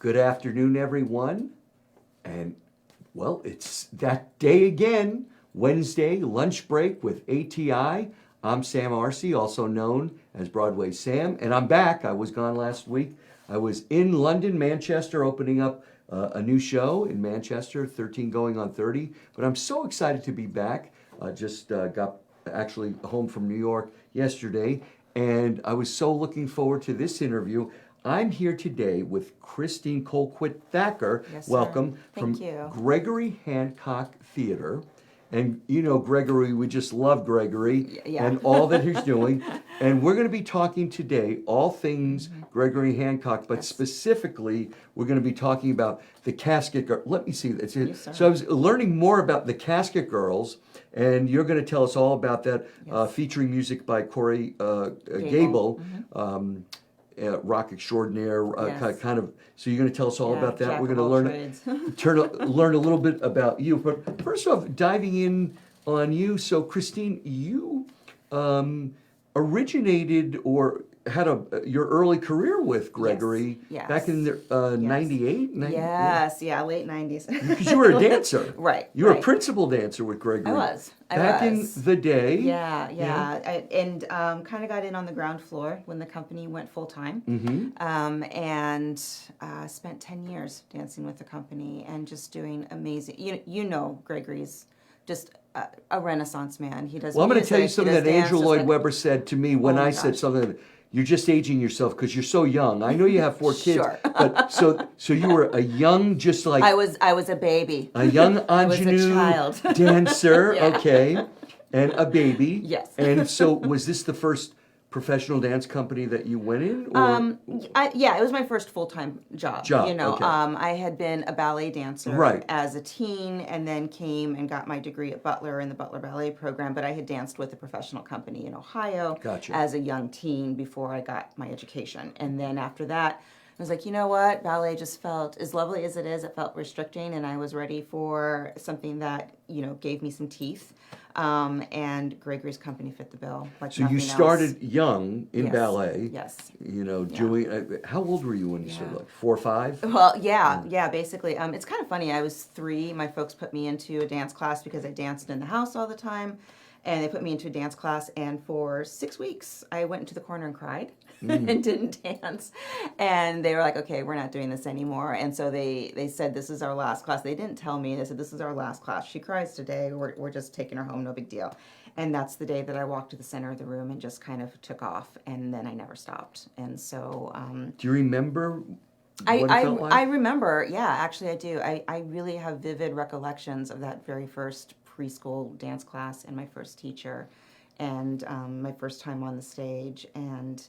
Good afternoon, everyone. And, well, it's that day again, Wednesday, lunch break with ATI. I'm Sam Arce, also known as Broadway Sam, and I'm back. I was gone last week. I was in London, Manchester, opening up a new show in Manchester, 13 going on 30. But I'm so excited to be back. Just got actually home from New York yesterday, and I was so looking forward to this interview. I'm here today with Christine Colquitt Thacker. Yes, sir. Welcome. Thank from you. Gregory Hancock Theater. And you know Gregory, we just love Gregory and all that he's doing. And we're going to be talking today all things Gregory Hancock, but specifically we're going to be talking about the Casket Girl. Let me see. Yes, So I was learning more about the Casket Girls, and you're going to tell us all about that, featuring music by Corey Gable. Rock extraordinaire, kind of. So you're going to tell us all about that. Jack We're of going all to learn a little bit about you. But first off, diving in on you. So Christine, you originated or had your early career with Gregory back in the 98? Yes, late 90s. Because you were a dancer. Right. You were a principal dancer with Gregory. I was. Back in the day. And kind of got in on the ground floor when the company went full time. And spent 10 years dancing with the company and just doing amazing. You know, Gregory's just a Renaissance man. He does. Well, I'm going to tell you music, something that Andrew Lloyd Webber said to me when I said something. You're just aging yourself because you're so young. I know you have 4 kids, Sure. but so you were a young, just like I was a baby. A young ingenue child. dancer, okay, and a baby. Yes. And so, was this the first professional dance company that you went in? Or? It was my first full-time job. You know, okay. I had been a ballet dancer as a teen, and then came and got my degree at Butler in the Butler Ballet program. But I had danced with a professional company in Ohio as a young teen before I got my education. And then after that, I was like, you know what? Ballet just felt, as lovely as it is, it felt restricting, and I was ready for something that, gave me some teeth. And Gregory's company fit the bill. So you started young in ballet. Yes. Doing. How old were you when you started? Like 4 or 5? Well, basically. It's kind of funny. I was 3. My folks put me into a dance class because I danced in the house all the time. And they put me into a dance class, and for 6 weeks, I went into the corner and cried and didn't dance. And they were like, okay, we're not doing this anymore. And so they said, this is our last class. They didn't tell me. They said, this is our last class. She cries today. We're just taking her home. No big deal. And that's the day that I walked to the center of the room and just kind of took off. And then I never stopped. And so... do you remember what it felt like? I remember. Yeah, actually I do. I really have vivid recollections of that very first preschool dance class and my first teacher and my first time on the stage, and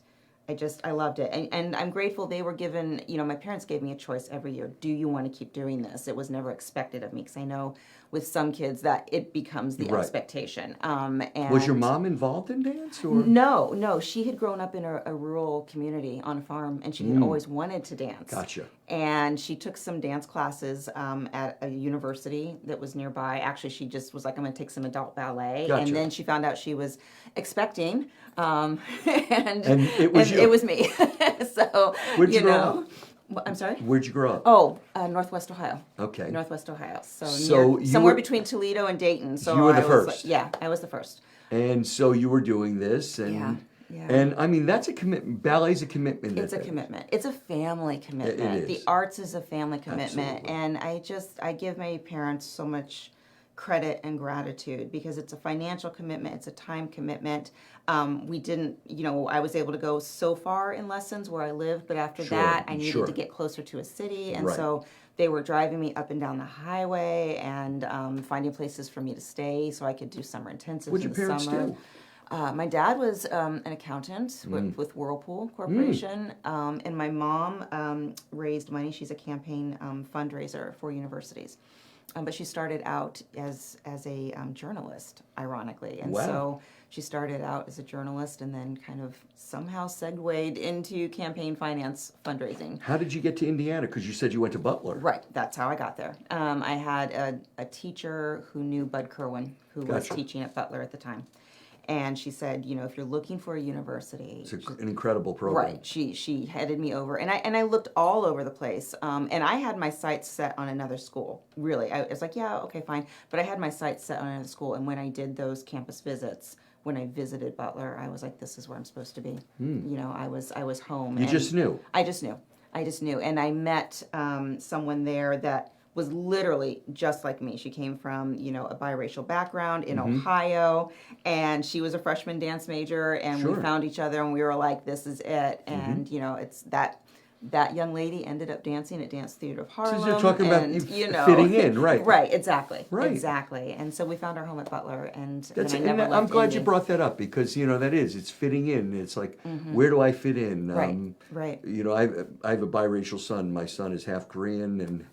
I loved it. And I'm grateful they were given, my parents gave me a choice every year. Do you want to keep doing this? It was never expected of me, because I know with some kids that it becomes the expectation. And was your mom involved in dance? Or? No. She had grown up in a rural community on a farm, and she had always wanted to dance. Gotcha. And she took some dance classes at a university that was nearby. Actually, she just was like, I'm going to take some adult ballet. Gotcha. And then she found out she was expecting. And it was you. It was me. So, Where'd you grow up? I'm sorry? Where'd you grow up? Oh, Northwest Ohio. Okay. Northwest Ohio. So were somewhere between Toledo and Dayton. So you were the first. I was the first. And so you were doing this, and and I mean that's a commitment. Ballet's a commitment. It's a commitment. It's a family commitment. It is. The arts is a family commitment, and I give my parents so much credit and gratitude, because it's a financial commitment, it's a time commitment. We didn't, I was able to go so far in lessons where I lived, but after that I needed to get closer to a city, and so they were driving me up and down the highway and finding places for me to stay so I could do summer intensives What'd in your the parents summer. do? My dad was an accountant with Whirlpool Corporation, and my mom raised money. She's a campaign fundraiser for universities. But she started out as a journalist, ironically. And so she started out as a journalist and then kind of somehow segued into campaign finance fundraising. How did you get to Indiana? Because you said you went to Butler. Right, that's how I got there. I had a teacher who knew Bud Kerwin, who was teaching at Butler at the time. And she said, if you're looking for a university, It's an incredible program. right? She headed me over, and I looked all over the place, and I had my sights set on another school. Really, I was like, yeah, okay, fine, but I had my sights set on another school, and when I did those campus visits, when I visited Butler, I was like, this is where I'm supposed to be. I was home. You just knew. I just knew, and I met someone there that was literally just like me. She came from, a biracial background in Ohio, and she was a freshman dance major, and we found each other, and we were like, this is it. And, it's that young lady ended up dancing at Dance Theater of Harlem. So you're talking about fitting in, right? Right, exactly. Right. Exactly. And so we found our home at Butler, and I never and left I'm glad Indy. you brought that up because, it's fitting in. It's like, where do I fit in? Right. I have a biracial son. My son is half Korean and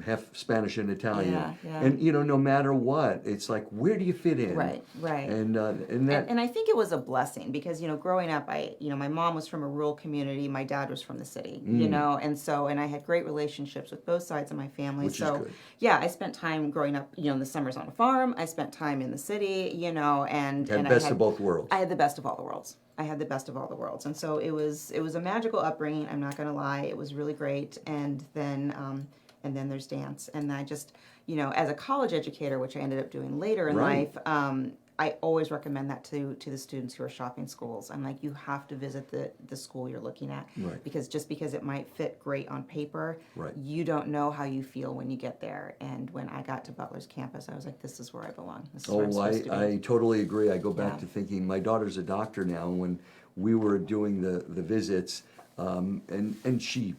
half Spanish and Italian. Yeah. And, no matter what, it's like, where do you fit in? Right. And that... And I think it was a blessing because, growing up, my mom was from a rural community, my dad was from the city, and I had great relationships with both sides of my family. Which is good. Yeah, I spent time growing up, in the summers on a farm. I spent time in the city, and best of both worlds. I had the best of all the worlds. And so it was a magical upbringing. I'm not going to lie. It was really great. And then there's dance. And I just, as a college educator, which I ended up doing later in life, I always recommend that to the students who are shopping schools. I'm like, you have to visit the school you're looking at. Right. Because just because it might fit great on paper, you don't know how you feel when you get there. And when I got to Butler's campus, I was like, this is where I belong. This is where I'm supposed to be. I totally agree. I go back to thinking, my daughter's a doctor now, and when we were doing the visits, and she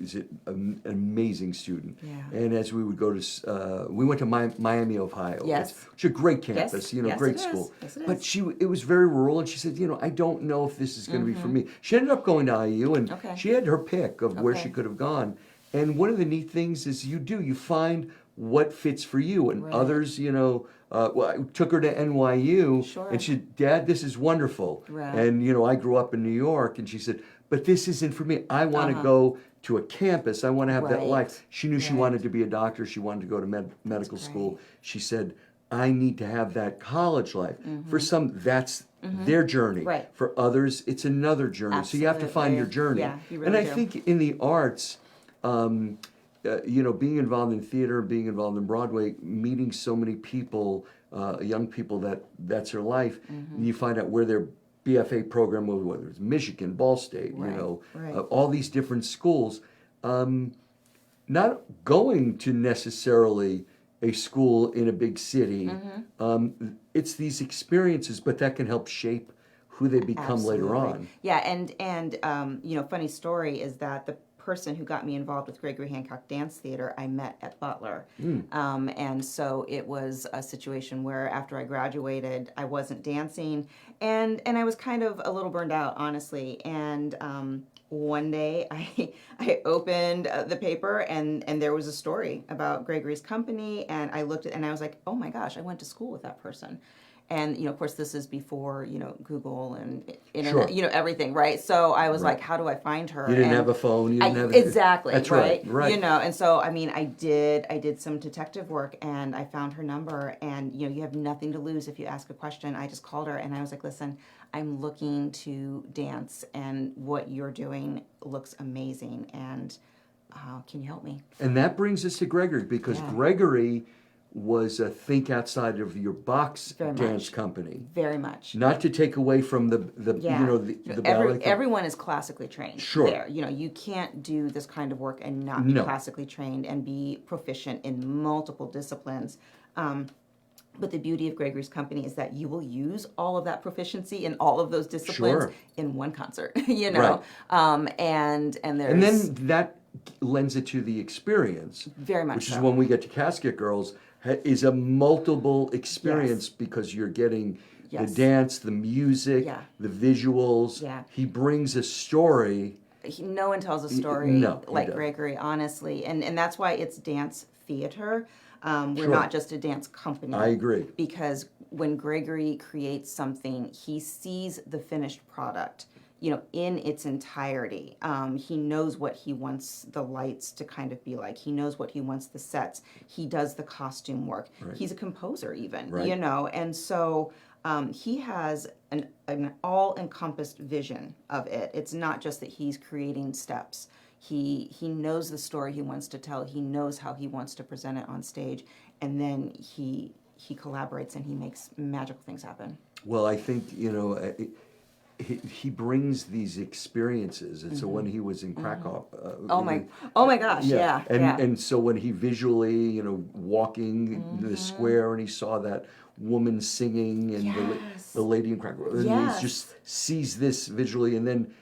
is an amazing student. Yeah. And as we would go to, we went to Miami, Ohio. Yes. It's a great campus, great school. Yes, it but is. it was very rural, and she said, I don't know if this is going to be for me. She ended up going to IU, and she had her pick of where she could have gone. And one of the neat things is you find what fits for you, and others, I took her to NYU, and she said, Dad, this is wonderful. Right. And, I grew up in New York, and she said, but this isn't for me. I want to go to a campus. I want to have that life. She knew she wanted to be a doctor. She wanted to go to medical school. She said, I need to have that college life. For some, that's their journey. Right. For others, it's another journey. Absolutely. So you have to find your journey. Yeah, you really and I do. think in the arts, being involved in theater, being involved in Broadway, meeting so many people, young people that's their life, you find out where their BFA program, whether it's Michigan, Ball State, all these different schools, not going to necessarily a school in a big city. It's these experiences, but that can help shape who they become later on. Yeah, and funny story is that the person who got me involved with Gregory Hancock Dance Theater, I met at Butler. And so it was a situation where after I graduated, I wasn't dancing, and I was kind of a little burned out, honestly. And one day I opened the paper, and there was a story about Gregory's company, and I looked at and I was like, oh my gosh, I went to school with that person. And, of course, this is before, Google and internet, everything, right? So I was like, how do I find her? You didn't have a phone. You didn't have exactly. That's right. Right. And so, I did some detective work, and I found her number, and, you have nothing to lose if you ask a question. I just called her, and I was like, listen, I'm looking to dance, and what you're doing looks amazing, and can you help me? And that brings us to Gregory, because Gregory was a think outside of your box dance company. Very much. Not to take away from the ballet. Everyone is classically trained. Sure. There, you can't do this kind of work and not be classically trained and be proficient in multiple disciplines. But the beauty of Gregory's company is that you will use all of that proficiency in all of those disciplines in one concert. Right. And there's and then that lends it to the experience. Very much which so. is when we get to Casket Girls. Is a multiple experience because you're getting the dance, the music, the visuals. Yeah. He brings a story. No one tells a story like Gregory, honestly. And that's why it's dance theater. We're not just a dance company. I agree. Because when Gregory creates something, he sees the finished product, in its entirety. He knows what he wants the lights to kind of be like. He knows what he wants the sets. He does the costume work. Right. He's a composer even, and so He has an all-encompassed vision of it. It's not just that he's creating steps. He knows the story he wants to tell. He knows how he wants to present it on stage, and then he collaborates and he makes magical things happen. Well, I think, he brings these experiences, and so when he was in Krakow, Oh my gosh, yeah. and so when he visually, walking the square, and he saw that woman singing, and the lady in Krakow, and he just sees this visually, and then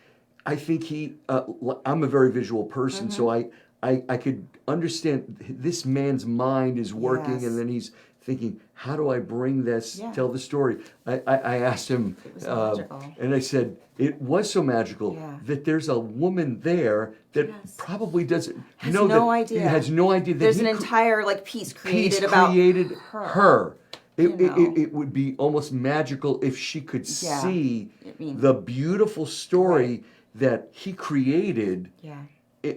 I think I'm a very visual person, so I could understand this man's mind is working, and then he's thinking, how do I bring this, tell the story? I asked him, and I said, it was so magical that there's a woman there that probably doesn't has no idea. Has no idea that there's an entire piece created about her. It would be almost magical if she could see the beautiful story that he created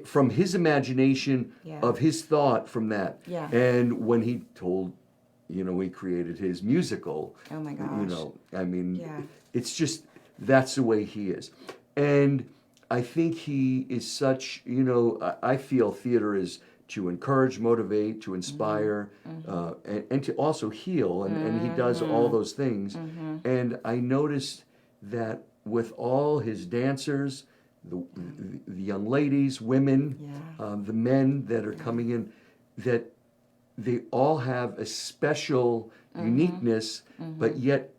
from his imagination of his thought from that. And when he told, he created his musical. Oh my gosh. It's just, that's the way he is. And I think he is such, I feel theater is to encourage, motivate, to inspire, and to also heal, and he does all those things. And I noticed that with all his dancers, the young ladies, women, the men that are coming in, that they all have a special uniqueness, but yet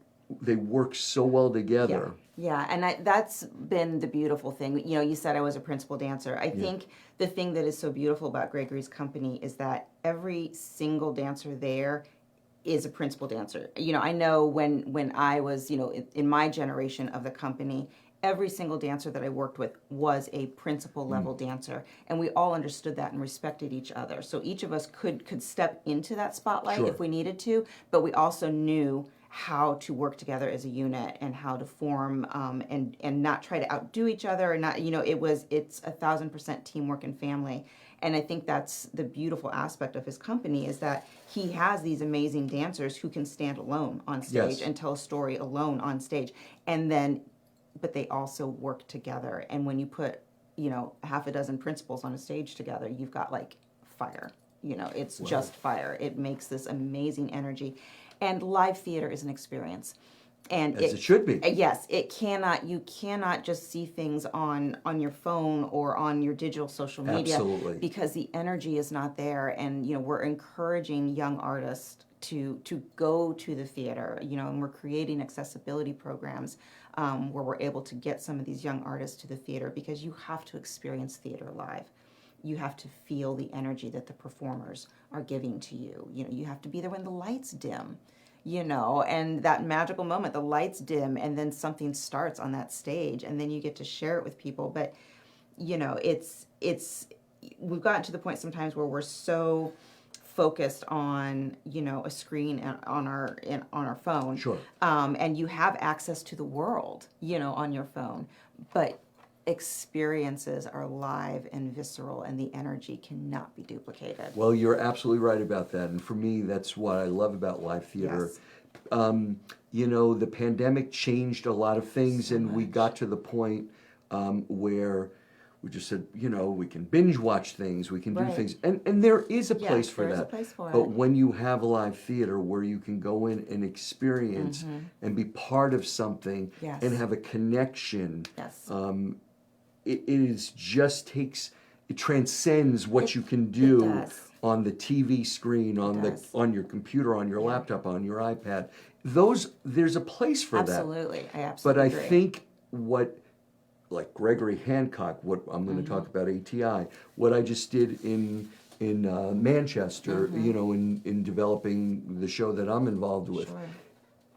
they work so well together. Yeah, and that's been the beautiful thing. You said I was a principal dancer. I think the thing that is so beautiful about Gregory's company is that every single dancer there is a principal dancer. I know when I was, in my generation of the company, every single dancer that I worked with was a principal level dancer, and we all understood that and respected each other. So each of us could step into that spotlight if we needed to, but we also knew how to work together as a unit and how to form and not try to outdo each other, and not it's 1,000% teamwork and family. And I think that's the beautiful aspect of his company, is that he has these amazing dancers who can stand alone on stage and tell a story alone on stage, but they also work together. And when you put half a dozen principals on a stage together, you've got fire. It's just fire. It makes this amazing energy. And live theater is an experience. And it should be. Yes, you cannot just see things on your phone or on your digital social media. Absolutely. Because the energy is not there. And we're encouraging young artists to go to the theater, and we're creating accessibility programs where we're able to get some of these young artists to the theater, because you have to experience theater live. You have to feel the energy that the performers are giving to you. You have to be there when the lights dim, and that magical moment, the lights dim, and then something starts on that stage, and then you get to share it with people. But, we've gotten to the point sometimes where we're so focused on a screen on our phone, and you have access to the world on your phone, but experiences are live and visceral, and the energy cannot be duplicated. Well, you're absolutely right about that, and for me, that's what I love about live theater. The pandemic changed a lot of things, and we got to the point where we just said, we can binge watch things, we can do things, and there is a place for that. There's a place for but it. when you have a live theater where you can go in and experience and be part of something and have a connection, it transcends what you can do on the TV screen, on your computer, on your laptop, on your iPad. There's a place for that. Absolutely, I absolutely But I agree. think like Gregory Hancock, what I'm going to talk about ATI, what I just did in Manchester, in developing the show that I'm involved with.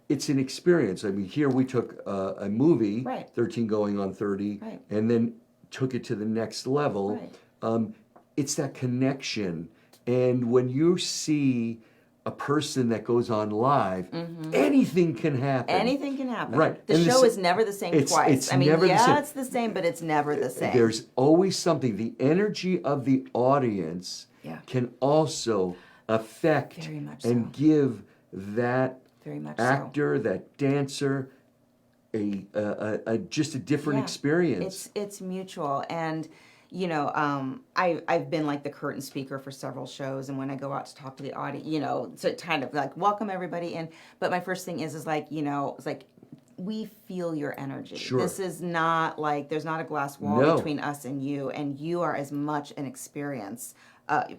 It's an experience. I mean, here we took a movie, 13 going on 30, and then took it to the next level. It's that connection. And when you see a person that goes on live, anything can happen. Anything can happen. Right. The show is never the same twice. It's never the same. It's the same, but it's never the same. There's always something. The energy of the audience can also affect Very much and so. give that Very much so. actor, that dancer, just a different experience. It's mutual, and I've been like the curtain speaker for several shows, and when I go out to talk to the audience, to kind of like welcome everybody in. But my first thing is like, it's like, we feel your energy. Sure. This is not like there's not a glass wall between us and you are as much an experience,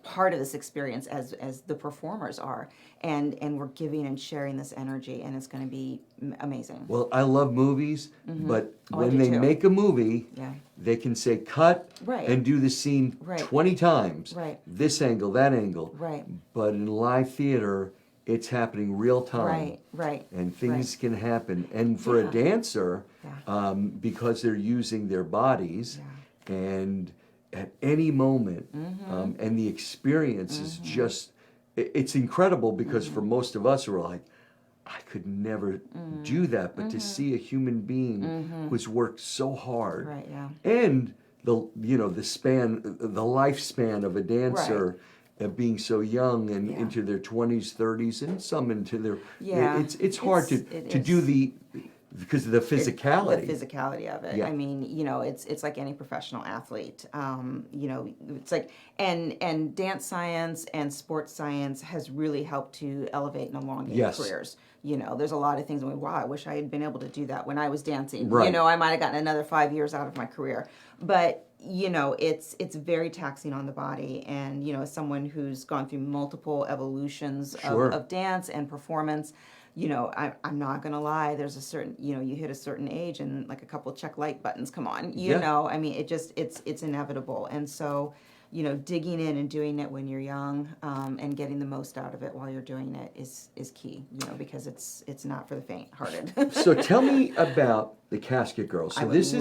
part of this experience as the performers are, and we're giving and sharing this energy, and it's going to be amazing. Well, I love movies, but when they too. make a movie, Yeah. they can say cut Right. and do the scene 20 times. Right. This angle, that angle. Right. But in live theater, it's happening real time. Right. And things can happen. And for a dancer, because they're using their bodies, and at any moment, and the experience is just, it's incredible, because for most of us, we're like, I could never do that. But to see a human being who's worked so hard, and the lifespan of a dancer, being so young and into their 20s, 30s, and some into their it's hard to do because of the physicality. The physicality of it. Yeah. I mean, it's like any professional athlete. It's like and dance science and sports science has really helped to elevate and elongate careers. There's a lot of things. Wow, I wish I had been able to do that when I was dancing. Right. I might have gotten another 5 years out of my career. But it's very taxing on the body, and as someone who's gone through multiple evolutions of dance and performance, I'm not gonna lie. There's a certain, you hit a certain age, and like a couple of check light buttons come on. I mean, it's inevitable, and so. Digging in and doing it when you're young, and getting the most out of it while you're doing it is key. Because it's not for the faint-hearted. So tell me about the Casket Girls. So this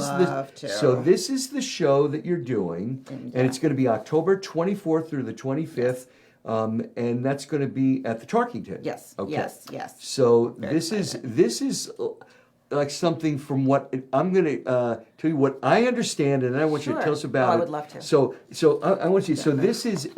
is the show that you're doing, and it's going to be October 24th through the 25th, and that's going to be at the Tarkington. Yes. Okay. Yes. So this is like something from what I'm going to tell you what I understand, and then I want you to tell us about it. I would love to. So I want you. So this is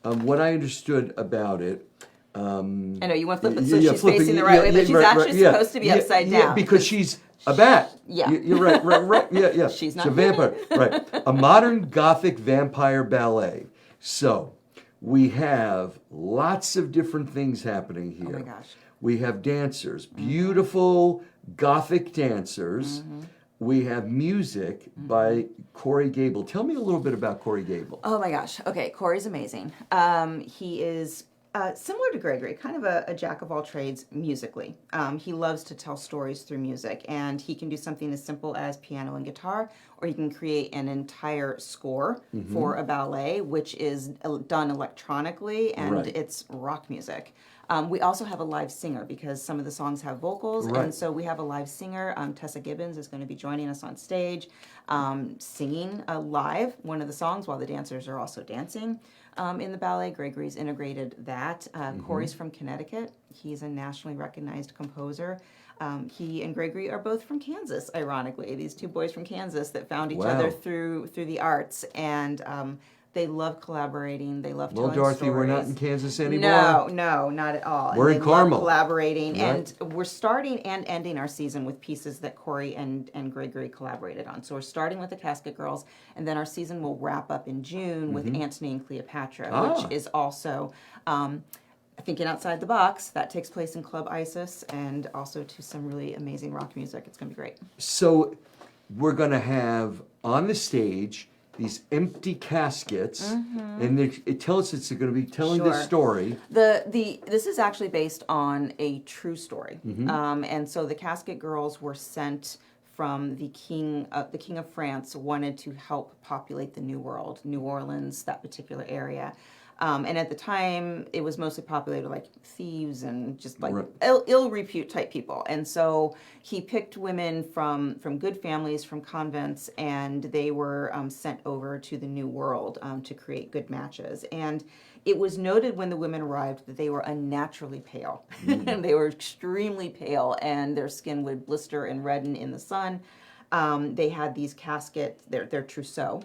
what I understood about it. I know you want to flip it so she's facing the right way, but she's actually supposed to be upside down. Yeah, because she's a bat. Yeah. You're right. Yeah. She's not a vampire. Right. A modern Gothic vampire ballet. So we have lots of different things happening here. Oh my gosh. We have dancers, beautiful Gothic dancers. We have music by Corey Gable. Tell me a little bit about Corey Gable. Oh my gosh. Okay, Corey's amazing. He is similar to Gregory, kind of a jack of all trades musically. He loves to tell stories through music, and he can do something as simple as piano and guitar, or he can create an entire score for a ballet, which is done electronically, and it's rock music. We also have a live singer, because some of the songs have vocals, and so we have a live singer. Tessa Gibbons is going to be joining us on stage, singing live one of the songs while the dancers are also dancing in the ballet. Gregory's integrated that. Corey's from Connecticut. He's a nationally recognized composer. He and Gregory are both from Kansas, ironically. These two boys from Kansas that found each other through the arts, and they love collaborating. They love telling Dorothy, stories. We're not in Kansas anymore. No, not at all. We're in Carmel. Collaborating, and we're starting and ending our season with pieces that Corey and Gregory collaborated on. So we're starting with the Casket Girls, and then our season will wrap up in June with Antony and Cleopatra, which is also thinking outside the box. That takes place in Club Isis, and also to some really amazing rock music. It's going to be great. So we're going to have on the stage these empty caskets, and it tells us it's going to be telling this story. This is actually based on a true story, and so the Casket Girls were sent from the king of France, wanted to help populate the New World, New Orleans, that particular area. And at the time, it was mostly populated like thieves and just like ill repute type people. And so he picked women from good families, from convents, and they were sent over to the New World to create good matches. And it was noted when the women arrived that they were unnaturally pale. They were extremely pale, and their skin would blister and redden in the sun. They had these caskets, their trousseau,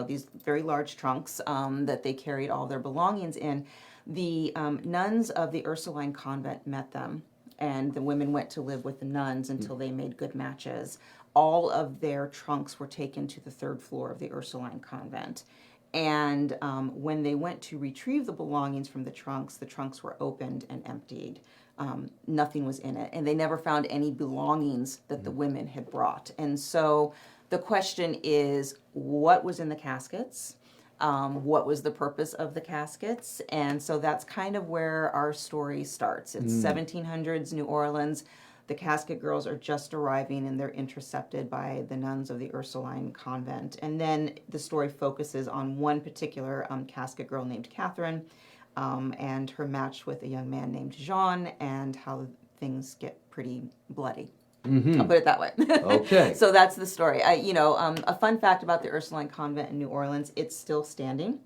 these very large trunks that they carried all their belongings in. The nuns of the Ursuline convent met them and the women went to live with the nuns until they made good matches. All of their trunks were taken to the third floor of the Ursuline convent. And when they went to retrieve the belongings from the trunks were opened and emptied. Nothing was in it. And they never found any belongings that the women had brought. And so the question is, what was in the caskets? What was the purpose of the caskets? And so that's kind of where our story starts. It's 1700s New Orleans. The casket girls are just arriving and they're intercepted by the nuns of the Ursuline convent. And then the story focuses on one particular casket girl named Catherine and her match with a young man named Jean and how things get pretty bloody. I'll put it that way. Okay. So that's the story. A fun fact about the Ursuline convent in New Orleans, it's still standing.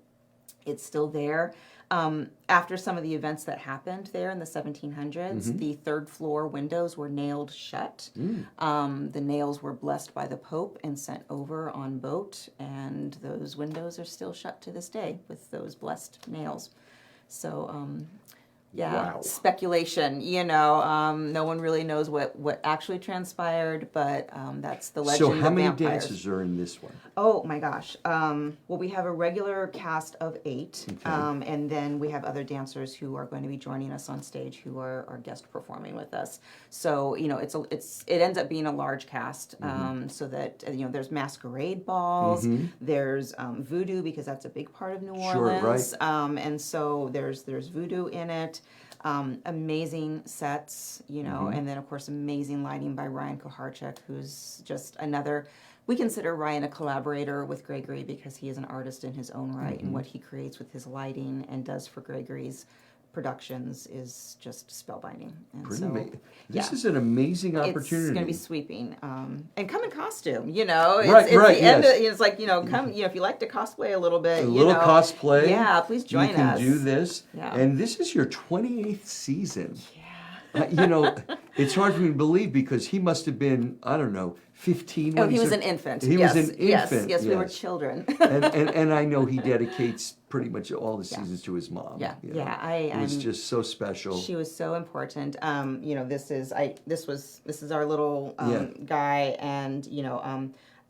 It's still there. After some of the events that happened there in the 1700s, the third floor windows were nailed shut. The nails were blessed by the Pope and sent over on boat, and those windows are still shut to this day with those blessed nails. So, Wow. Speculation, no one really knows what actually transpired, but that's the legend So of how many vampires. dances are in this one? Oh my gosh. Well, we have a regular cast of 8, and then we have other dancers who are going to be joining us on stage who are guest performing with us. So it ends up being a large cast, so that there's masquerade balls, there's voodoo because that's a big part of New Orleans, and so there's voodoo in it. Amazing sets, and then of course amazing lighting by Ryan Koharchuk, who's just another. We consider Ryan a collaborator with Gregory because he is an artist in his own right, and what he creates with his lighting and does for Gregory's productions is just spellbinding. And Pretty so, amazing. This is an amazing opportunity. It's going to be sweeping, and come in costume. It's Right, the end. yes. It's like come. If you like to cosplay a little bit, cosplay. Yeah, please join us. You can do this, and this is your 28th season. It's hard for me to believe because he must have been, I don't know, 15 when he was an infant. He was an infant. Yes, we were children. and I know he dedicates pretty much all the seasons to his mom. It was just so special. She was so important. This is our little guy, and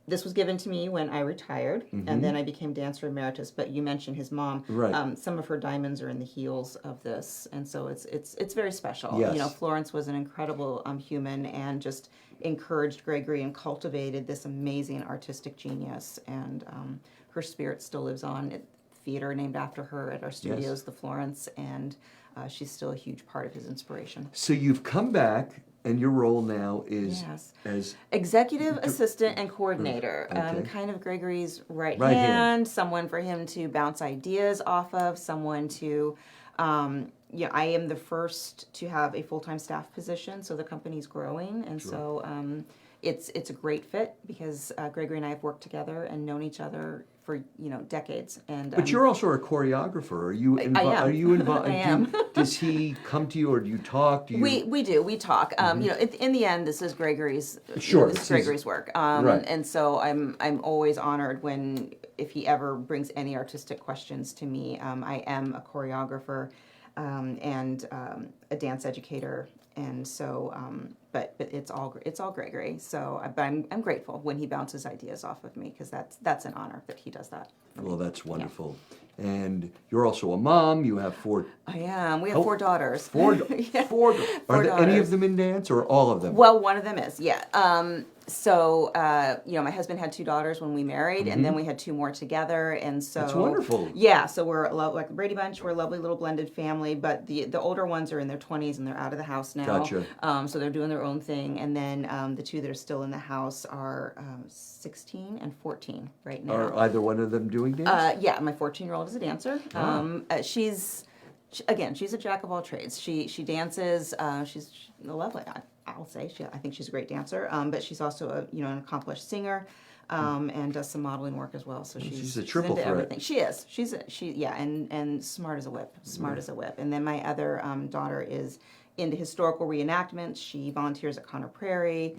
this was given to me when I retired, and then I became dancer emeritus. But you mentioned his mom. Right. Some of her diamonds are in the heels of this, and so it's very special. Yes. Florence was an incredible human, and just encouraged Gregory and cultivated this amazing artistic genius. And her spirit still lives on at theater named after her at our studios, the Florence, and she's still a huge part of his inspiration. So you've come back. And your role now is as executive assistant and coordinator. Kind of Gregory's right hand, someone for him to bounce ideas off of, someone to, I am the first to have a full-time staff position, so the company's growing, and so it's a great fit because Gregory and I have worked together and known each other for decades. And but you're also a choreographer. Are you involved? Are you involved? I am. Does he come to you, or do you talk? We do. We talk. In the end, this is Gregory's. Sure, This is Gregory's work. Right. And so I'm always honored if he ever brings any artistic questions to me. I am a choreographer and a dance educator. And so, but it's all Gregory. So, but I'm grateful when he bounces ideas off of me because that's an honor that he does that. Well, that's wonderful. Yeah. And you're also a mom. You have 4. I am. We have 4 daughters. 4. Are daughters. any of them in dance, or all of them? Well, one of them is. Yeah. So, my husband had 2 daughters when we married, and then we had 2 more together, and so that's wonderful. Yeah, so we're like the Brady Bunch. We're a lovely little blended family, but the older ones are in their 20s and they're out of the house now. Gotcha. So they're doing their own thing, and then the 2 that are still in the house are 16 and 14 right now. Are either one of them doing dance? Yeah, my 14-year-old is a dancer. She's a jack of all trades. She dances. She's lovely. I'll say I think she's a great dancer. But she's also an accomplished singer, and does some modeling work as well. So she's a triple into threat. Everything. She is. And smart as a whip. And then my other daughter is into historical reenactments. She volunteers at Conner Prairie.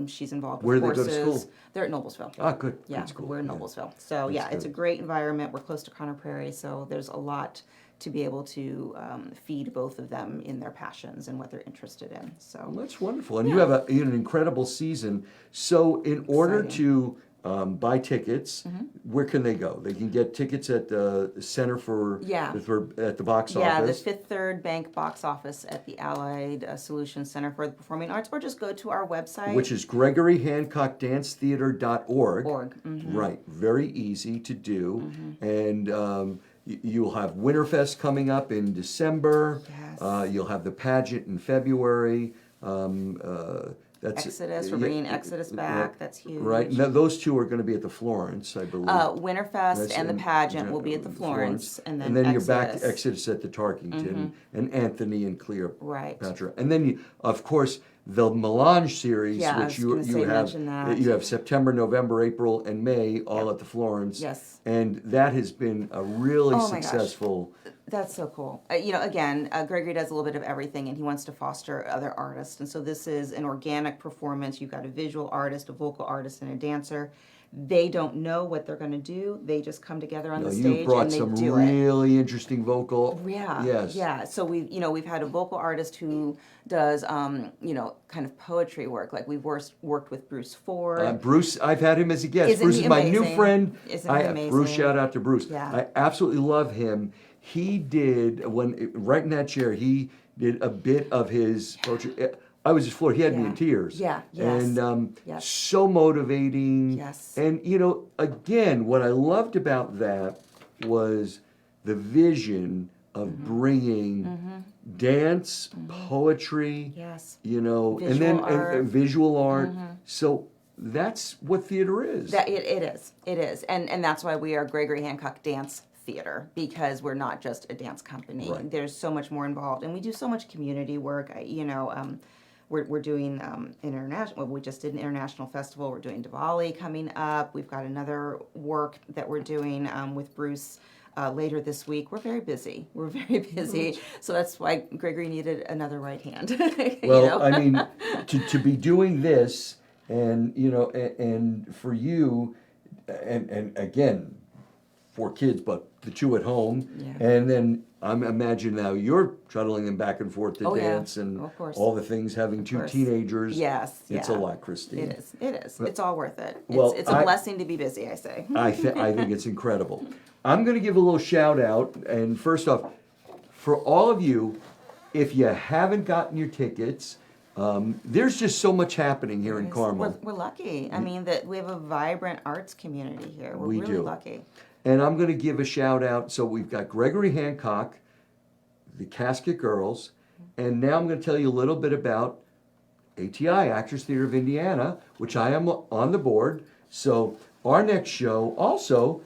She's involved with horses. Where do they go to school? They're at Noblesville. Ah, good. Yeah, That's cool. we're in Noblesville. So it's a great environment. We're close to Conner Prairie, so there's a lot to be able to feed both of them in their passions and what they're interested in. So Well, that's wonderful. And you have an incredible season. So in order to buy tickets, where can they go? They can get tickets at the Center for, at the box yeah, office. the Fifth Third Bank box office at the Allied Solutions Center for the Performing Arts, or just go to our website. Which is GregoryHancockDanceTheater.org. Right, very easy to do. And you'll have Winterfest coming up in December. Yes. You'll have the pageant in February. That's Exodus, we're bringing Exodus back. That's huge. Right, now, those two are going to be at the Florence, I believe. Winterfest and the pageant will be at the Florence, and then you're Exodus. back to Exodus at the Tarkington, and Anthony and Cleopatra. Right. And then, of course, the Melange series, which you have. You have September, November, April, and May, all at the Florence. Yes. And that has been a really successful. That's so cool. Again, Gregory does a little bit of everything, and he wants to foster other artists. And so this is an organic performance. You've got a visual artist, a vocal artist, and a dancer. They don't know what they're going to do. They just come together on the stage and they do it. You brought some really interesting vocal. Yeah. Yes. Yeah. So we've had a vocal artist who does kind of poetry work. Like we've worked with Bruce Ford. Bruce, I've had him as a guest. Isn't Bruce he is my amazing? new friend. Isn't he amazing? Bruce, shout out to Bruce. Yeah. I absolutely love him. He did right in that chair. He did a bit of his poetry. I was just floored. He had me in tears. Yeah, yes. And so motivating. Yes. And, again, what I loved about that was the vision of bringing dance, poetry, visual and then art. Visual art. So that's what theater is. It is. And that's why we are Gregory Hancock Dance Theater, because we're not just a dance company. Right. There's so much more involved, and we do so much community work. We're doing international. Well, we just did an international festival. We're doing Diwali coming up. We've got another work that we're doing with Bruce later this week. We're very busy. So that's why Gregory needed another right hand. Well, I mean, to be doing this, and and for you, and again, 4 kids, but the 2 at home, and then I'm imagining now you're shuttling them back and forth to dance and all the things. Having 2 teenagers, it's a lot, Christine. It is. It's all worth it. Well, it's a blessing to be busy, I say. I think it's incredible. I'm going to give a little shout out, and first off, for all of you, if you haven't gotten your tickets. There's just so much happening here in Carmel. We're lucky. I mean, that we have a vibrant arts community here. We're really lucky. And I'm going to give a shout out. So we've got Gregory Hancock, the Casket Girls, and now I'm going to tell you a little bit about ATI, Actors Theater of Indiana, which I am on the board. So our next show, also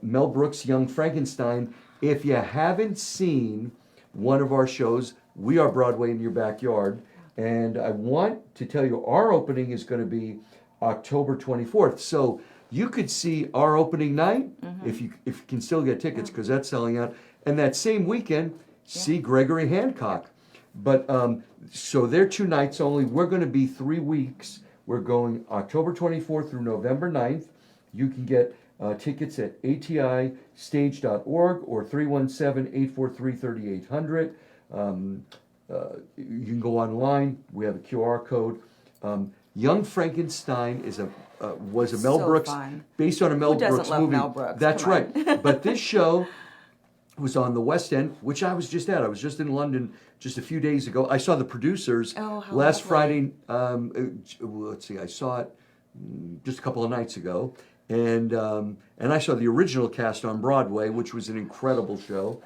Mel Brooks' Young Frankenstein. If you haven't seen one of our shows, we are Broadway in Your Backyard. And I want to tell you, our opening is going to be October 24th. So you could see our opening night if you can still get tickets, because that's selling out. And that same weekend, see Gregory Hancock. But so they're 2 nights only. We're going to be 3 weeks. We're going October 24th through November 9th. You can get tickets at atistage.org or 317-843-3800. You can go online. We have a QR code. Young Frankenstein was a Mel Brooks, based on a Mel Brooks movie. Mel Brooks? That's right. But this show was on the West End, which I was just at. I was just in London just a few days ago. I saw the producers last Friday. Let's see, I saw it just a couple of nights ago, and I saw the original cast on Broadway, which was an incredible show.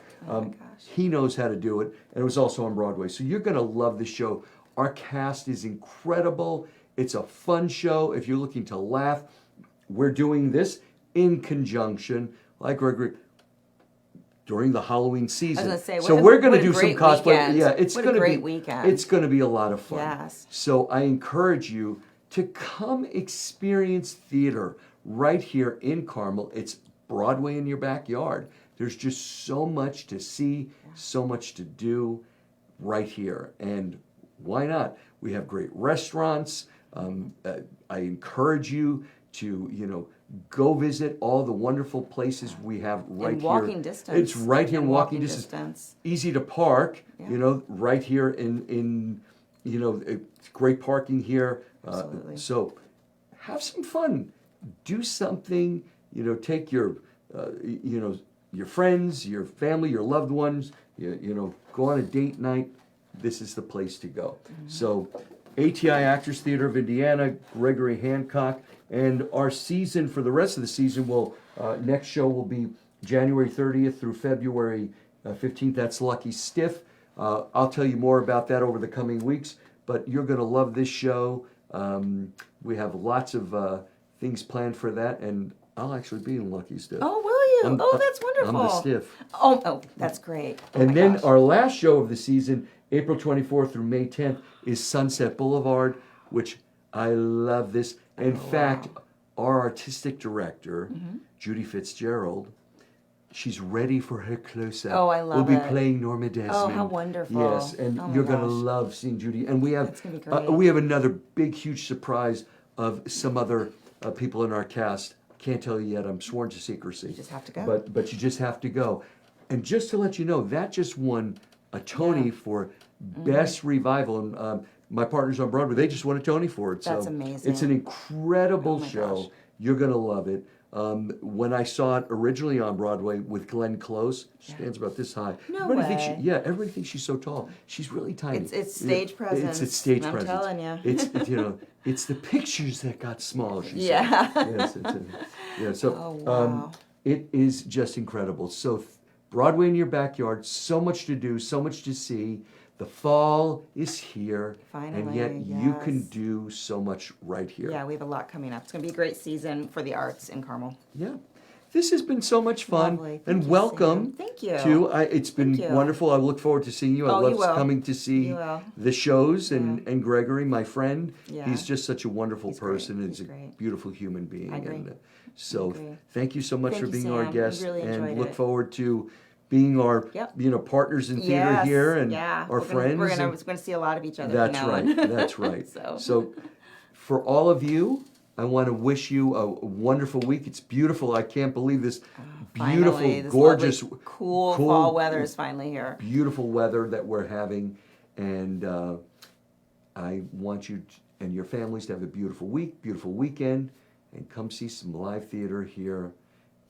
He knows how to do it, and it was also on Broadway. So you're going to love the show. Our cast is incredible. It's a fun show. If you're looking to laugh, we're doing this in conjunction, like Gregory, during the Halloween season. I was going to say, so we're going to do some cosplay. Weekend. Yeah, it's going to be weekend. It's going to be a lot of fun. Yes. So I encourage you to come experience theater right here in Carmel. It's Broadway in your backyard. There's just so much to see, so much to do right here. And why not? We have great restaurants. I encourage you to, Go visit all the wonderful places we have right in here. walking distance. It's right here in walking distance. distance. Easy to park, Yeah. you know, right here in it's great parking here. Absolutely. So have some fun. Do something, take your, your friends, your family, your loved ones, go on a date night. This is the place to go. Mm-hmm. So ATI Actors Theater of Indiana, Gregory Hancock, and our season for the rest of the season next show will be January 30th through February 15th. That's Lucky Stiff. I'll tell you more about that over the coming weeks, but you're going to love this show. We have lots of things planned for that, and I'll actually be in Lucky Stiff. Oh, will you? That's wonderful. I'm the Stiff. Oh, that's great. Oh And my then gosh. our last show of the season, April 24th through May 10th, is Sunset Boulevard, which I love this. In fact, our artistic director, Judy Fitzgerald, she's ready for her close-up. Oh, I love We'll be it. playing Norma Desmond. Oh, how wonderful. Yes, and Oh my you're going to gosh. love seeing Judy. And we have That's gonna be great. we have another big, huge surprise of some other people in our cast. Can't tell you yet. I'm sworn to secrecy. You just have to go. But you just have to go. And just to let you know, that just won a Tony for Best Revival. And my partners on Broadway, they just won a Tony for it. That's so amazing. It's an incredible Oh my show. gosh. You're going to love it. When I saw it originally on Broadway with Glenn Close, she stands about this high. No everybody way. Thinks everybody thinks she's so tall. She's really tiny. It's stage presence. It's stage I'm presence. telling you. It's the pictures that got small. She Yeah. said. Yes. So Oh, wow. it is just incredible. So Broadway in your backyard. So much to do. So much to see. The fall is here, and Finally, yet you can yes. do so much right here. Yeah, we have a lot coming up. It's going to be a great season for the arts in Carmel. Yeah. This has been so much fun. Lovely. Thank And you, welcome. Sam. Thank you. It's been Thank you. wonderful. I look forward to seeing you. I Oh, you love will. coming to see You will. the shows and Gregory, my friend. Yeah. He's just such a wonderful He's great. person. He's He's a great. beautiful human being. I agree. And so I agree. thank you so much Thank for you, being our Sam. guest. We really and enjoyed look it. forward to being our Yep. partners in theater Yes. here and yeah. our friends. We're and- going to see a lot of each other. that's from now right. on. That's right. So for all of you, I want to wish you a wonderful week. It's beautiful. I can't believe this beautiful, finally, this gorgeous, lovely, cool fall weather is finally here. beautiful weather that we're having. And I want you and your families to have a beautiful week, beautiful weekend, and come see some live theater here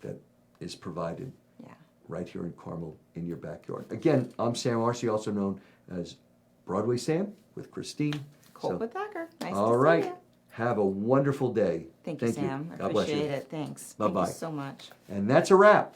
that is provided Yeah. right here in Carmel in your backyard. Again, I'm Sam Arce, also known as Broadway Sam with Christine. Colt with Thacker. Nice All to right. see you. Have a wonderful day. Thank you, Sam. I God bless you. appreciate it. Thanks. Bye-bye. Thank you so much. And that's a wrap.